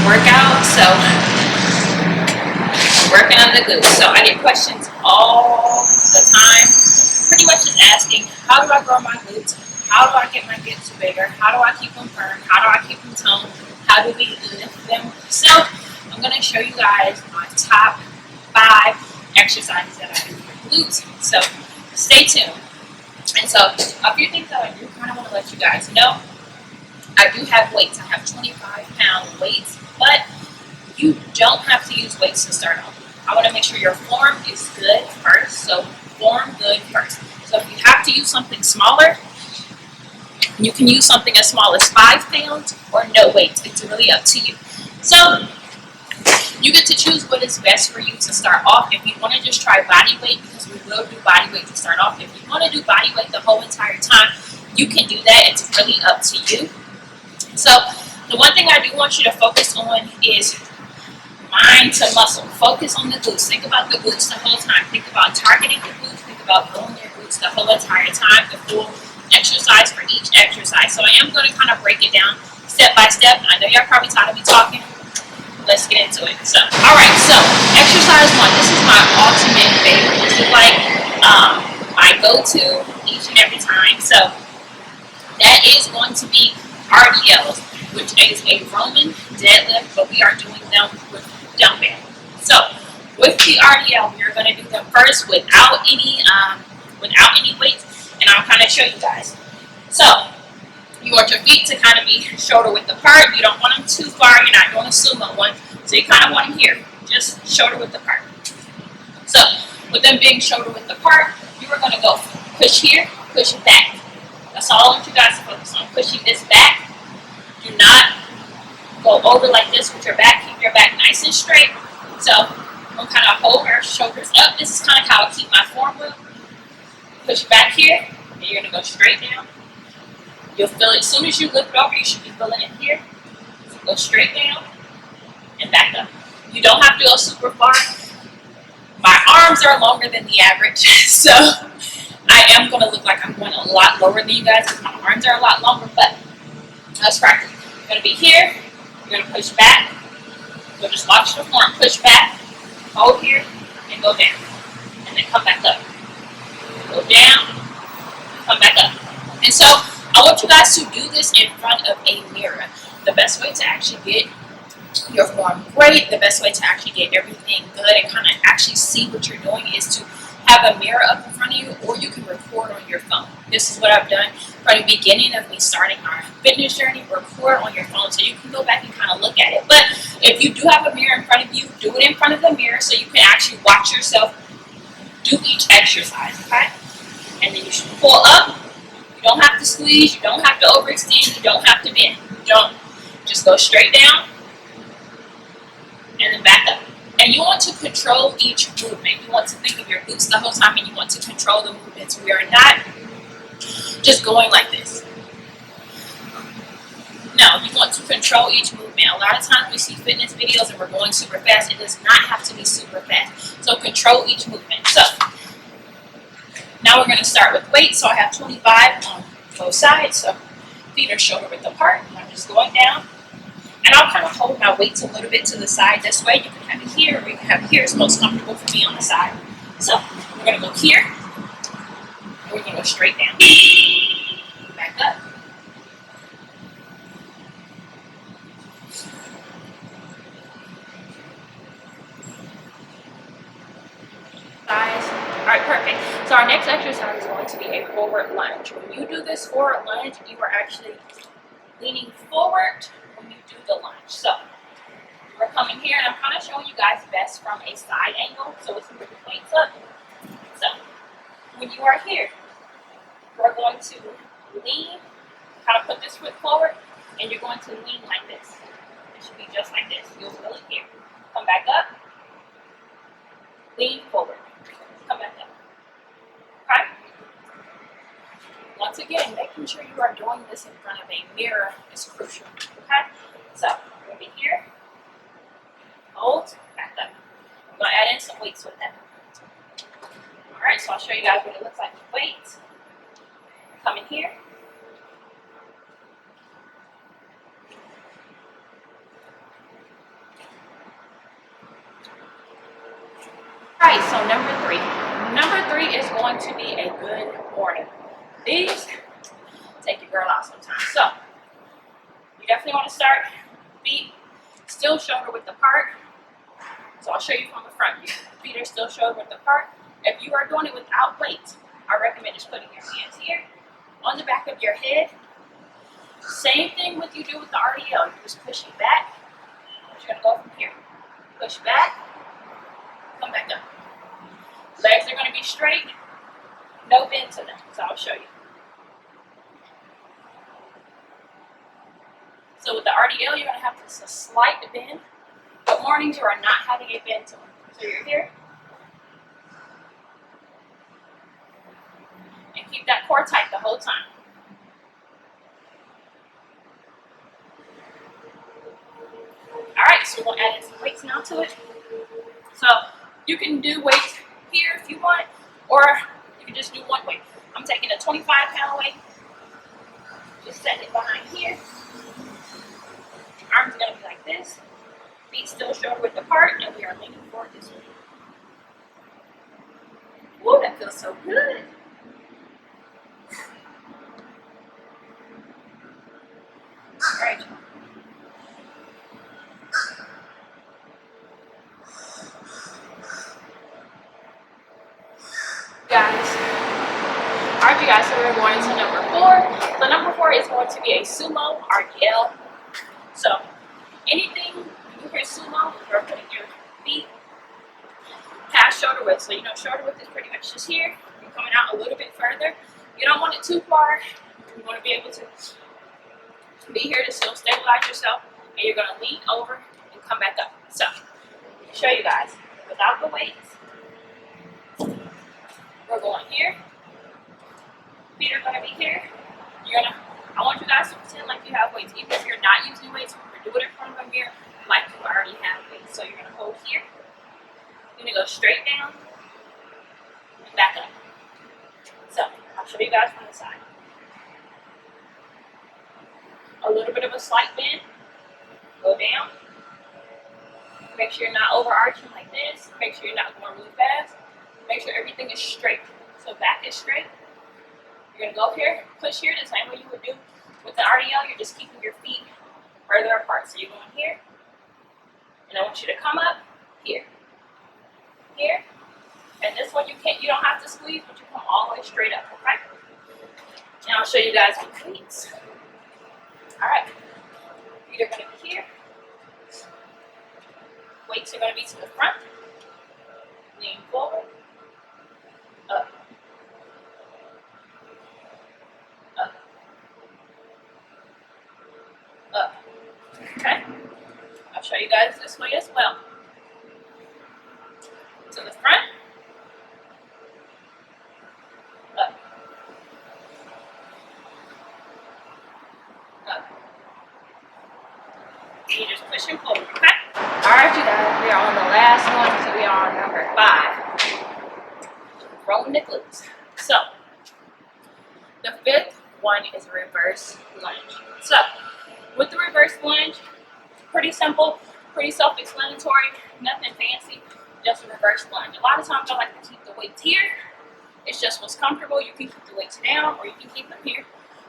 workout, so I'm working on the glutes. So I get questions all the time, pretty much just asking, how do I grow my glutes? How do I get my glutes bigger? How do I keep them firm? How do I keep them toned? How do we lift them? So I'm going to show you guys my top 5 exercises that I do for glutes. So stay tuned. And so a few things that I do kind of want to let you guys know. I do have weights. I have 25-pound weights, but you don't have to use weights to start off. I want to make sure your form is good first. So form good first. So if you have to use something smaller, you can use something as small as 5 pounds or no weights. It's really up to you. So you get to choose what is best for you to start off. If you want to just try body weight, because we will do body weight to start off. If you want to do body weight the whole entire time, you can do that. It's really up to you. So the one thing I do want you to focus on is mind to muscle. Focus on the glutes. Think about the glutes the whole time. Think about targeting the glutes. Think about growing your glutes the whole entire time. The full exercise for each exercise. So I am going to kind of break it down step by step. I know y'all probably tired of me talking. Let's get into it. So, all right. So exercise 1. This is my ultimate favorite. This is like my go-to each and every time. So that is going to be RDLs, which is a Roman deadlift, but we are doing them with dumbbell. So with the RDL, we're going to do them first without any weights, and I'll kind of show you guys. So you want your feet to kind of be shoulder width apart. You don't want them too far. You're not doing a sumo one, so you kind of want them here, just shoulder width apart. So with them being shoulder width apart, you are going to go push here, push back. That's all I want you guys to focus on, pushing this back. Do not go over like this with your back. Keep your back nice and straight. So I'm going to kind of hold our shoulders up. This is kind of how I keep my form up. Push back here, and you're going to go straight down. You'll feel it as soon as you lift over. You should be feeling it here. So go straight down and back up. You don't have to go super far. My arms are longer than the average, so I am going to look like I'm going a lot lower than you guys because my arms are a lot longer, but let's practice. You're going to be here. You're going to push back. So just watch the form. Push back, hold here, and go down. And then come back up. Go down, come back up. And so I want you guys to do this in front of a mirror. The best way to actually get your form great, the best way to actually get everything good and kind of actually see what you're doing is to have a mirror up in front of you, or you can record on your phone. This is what I've done from the beginning of me starting our fitness journey. Record on your phone so you can go back and kind of look at it. But if you do have a mirror in front of you, do it in front of the mirror so you can actually watch yourself do each exercise, okay? And then you should pull up. You don't have to squeeze. You don't have to overextend. You don't have to bend. You don't. Just go straight down and then back up. And you want to control each movement. You want to think of your glutes the whole time, and you want to control the movements. We are not just going like this. No, you want to control each movement. A lot of times we see fitness videos and we're going super fast. It does not have to be super fast. So control each movement. So now we're going to start with weight. So I have 25 on both sides. So feet are shoulder width apart. I'm just going down. And I'll kind of hold my weights a little bit to the side. This way you can have it here, or you can have it here. It's most comfortable for me on the side. So we're going to go here, and we're going to go straight down. Back up. All right, perfect. So our next exercise is going to be a forward lunge. When you do this forward lunge, you are actually leaning forward when you do the lunge. So we're coming here, and I'm kind of showing you guys best from a side angle, so it's moving the weights up. So when you are here, we're going to lean, kind of put this foot forward, and you're going to lean like this. It should be just like this. You'll feel it here. Come back up, lean forward, come back up. Okay? Once again, making sure you are doing this in front of a mirror is crucial. Okay? So we're going to be here. Hold, back up. I'm going to add in some weights with that. Alright, so I'll show you guys what it looks like with weights. Come in here. so number three. Number three is going to be a good morning. These take your girl out sometimes. So you definitely want to start feet still shoulder width apart. So I'll show you from the front view. Feet are still shoulder width apart. If you are doing it without weight, I recommend just putting your hands here on the back of your head. Same thing with you do with the RDL. You're just pushing back. You're going to go from here. Push back. Come back up. Legs are going to be straight. No bend to them. So I'll show you. So with the RDL, you're going to have a slight bend. But mornings, you are not having a bend to them. So you're here. And keep that core tight the whole time. Alright, so we're going to add in some weights now to it. So you can do weights here if you want, or you can just do one weight. I'm taking a 25-pound weight. Just set it behind here. Arms are going to be like this. Feet still shoulder width apart, and we are leaning forward this way. Woo, that feels so good. All right. Alright, you guys, so we're going into number 4. So number 4 is going to be a Sumo RDL. So anything you hear Sumo, you're putting your feet past shoulder width. So you know shoulder width is pretty much just here. You're coming out a little bit further. You don't want it too far. You want to be able to be here to still stabilize yourself, and you're going to lean over and come back up. So I'll show you guys without the weights. We're going here. Feet are going to be here. I want you guys to pretend like you have weights. Even if you're not using weights, you're doing it in front of a mirror like you already have weights. So you're going to hold here. You're going to go straight down and back up. So I'll show you guys from the side. A little bit of a slight bend. Go down. Make sure you're not overarching like this. Make sure you're not going really fast. Make sure everything is straight. So back is straight. You're going to go here, push here the same way you would do with the RDL. You're just keeping your feet further apart. So you're going here. And I want you to come up here. Here. And this one you don't have to squeeze, but you come all the way straight up, okay? And I'll show you guys with cleats. Alright. Feet are going to be here. Weights are going to be to the front. Lean forward. Up. Up. Up. Okay? I'll show you guys this way as well. To the front. Up. Up. And you just push and pull, okay? Alright, you guys, we are on the last one, so we are on number 5. Rolling the glutes. So, the 5th one is reverse lunge. So, with the reverse lunge, pretty simple, pretty self-explanatory, nothing fancy, just a reverse lunge. A lot of times I like to keep the weights here. It's just what's comfortable. You can keep the weights down or you can keep them here.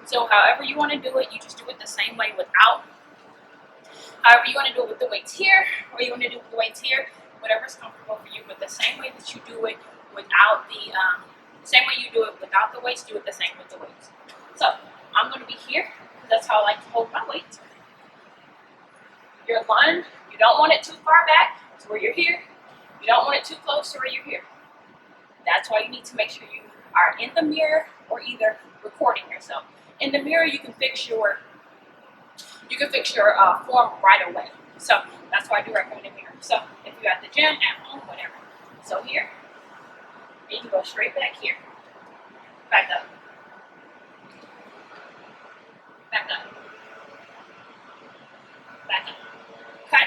So however you want to do it, you just do it the same way without. However you want to do it with the weights here or you want to do it with the weights here, whatever's comfortable for you, but the same way that you do it without the, same way you do it without the weights, do it the same with the weights. So I'm going to be here because that's how I like to hold my weights. Your lunge, you don't want it too far back to where you're here. You don't want it too close to where you're here. That's why you need to make sure you are in the mirror or either recording yourself. In the mirror, you can fix your form right away. So that's why I do recommend a mirror. So if you're at the gym, at home, whatever. So here, and you can go straight back here. Back up. Back up. Back up. Okay?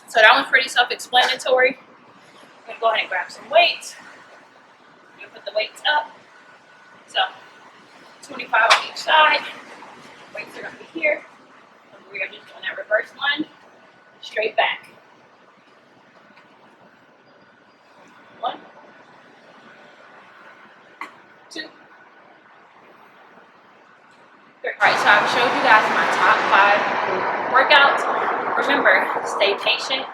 So that one's pretty self-explanatory. I'm going to go ahead and grab some weights. You put the weights up. So 25 on each side. Weights are going to be here. And we are just doing that reverse lunge. Straight back. workouts. Remember, stay patient,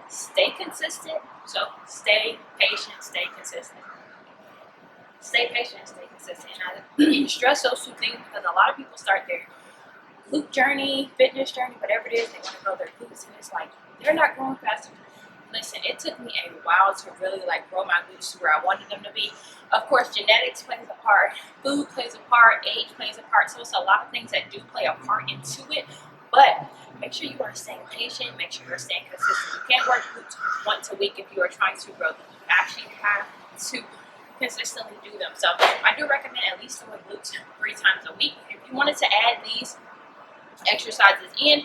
stay consistent. So stay patient, stay consistent. Stay patient, stay consistent. And I stress those two things because a lot of people start their glute journey, fitness journey, whatever it is, they want to grow their glutes, and it's like they're not growing fast enough. Listen, it took me a while to really like grow my glutes to where I wanted them to be. Of course, genetics plays a part, food plays a part, age plays a part. So it's a lot of things that do play a part into it. But make sure you are staying patient. Make sure you're staying consistent. You can't work glutes once a week if you are trying to grow them. You actually have to consistently do them. So I do recommend at least doing glutes 3 times a week. If you wanted to add these exercises in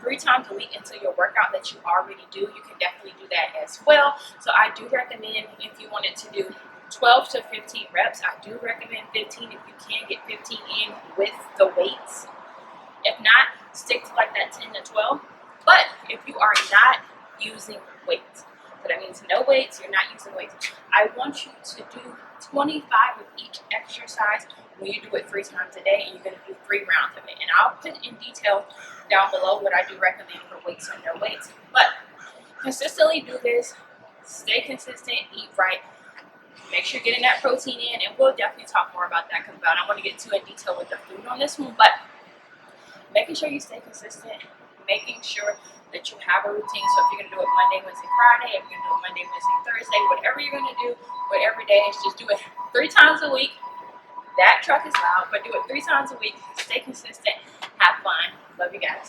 3 times a week into your workout that you already do, you can definitely do that as well. So I do recommend, if you wanted to do 12 to 15 reps, I do recommend 15 if you can get 15 in with the weights. If not, stick to like that 10 to 12. But if you are not using weights, so that means no weights, you're not using weights, I want you to do 25 of each exercise when you do it 3 times a day, and you're going to do 3 rounds of it. And I'll put in detail down below what I do recommend for weights and no weights. But consistently do this, stay consistent, eat right, make sure you're getting that protein in, and we'll definitely talk more about that because I don't want to get too in detail with the food on this one, but making sure you stay consistent, making sure that you have a routine. So if you're going to do it Monday, Wednesday, Friday, if you're going to do it Monday, Wednesday, Thursday, whatever you're going to do, whatever day, just do it 3 times a week. That truck is loud, but do it 3 times a week. Stay consistent. Have fun. Love you guys.